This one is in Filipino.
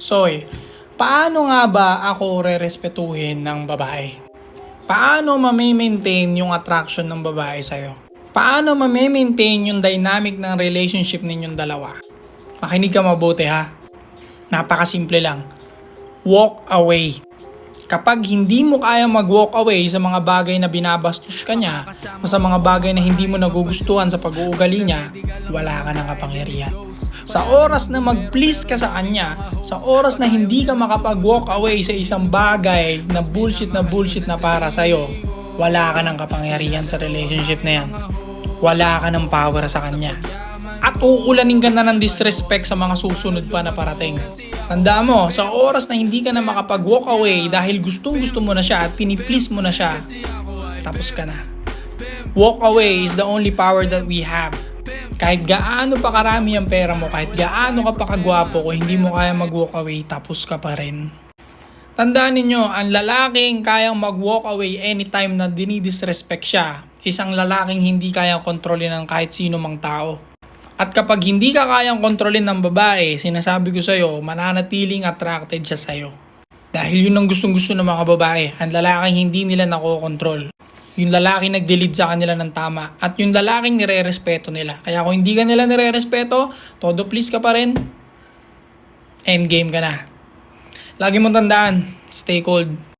Soy, paano nga ba ako rerespetuhin ng babae? Paano mamimaintain yung attraction ng babae sa'yo? Paano mamimaintain yung dynamic ng relationship ninyong dalawa? Makinig ka mabuti ha. Napakasimple lang. Walk away. Kapag hindi mo kaya mag-walk away sa mga bagay na binabastos ka niya o sa mga bagay na hindi mo nagugustuhan sa pag-uugali niya, wala ka ng kapangyarihan. Sa oras na mag-please ka sa kanya, sa oras na hindi ka makapag-walk away sa isang bagay na bullshit na para sa'yo, wala ka ng kapangyarihan sa relationship na yan. Wala ka ng power sa kanya. At uulanin ka na ng disrespect sa mga susunod pa na parating. Tandaan mo, sa oras na hindi ka na makapag-walk away dahil gustong-gusto mo na siya at piniplease mo na siya, tapos ka na. Walk away is the only power that we have. Kahit gaano pa karami ang pera mo, kahit gaano ka pa kagwapo, kung hindi mo kaya mag-walk away, tapos ka pa rin. Tandaan ninyo, ang lalaking kayang mag-walk away anytime na dinidisrespect siya, isang lalaking hindi kayang kontrolin ng kahit sino mang tao. At kapag hindi ka kayang kontrolin ng babae, sinasabi ko sa'yo, mananatiling attracted siya sa'yo. Dahil yun ang gustong-gusto ng mga babae, ang lalaking hindi nila nakokontrol. Yung lalaking nag-delete sa kanila ng tama at yung lalaking nire-respeto nila. Kaya kung hindi ka nila nire-respeto, todo please ka pa rin, endgame ka na. Lagi mong tandaan, stay cold.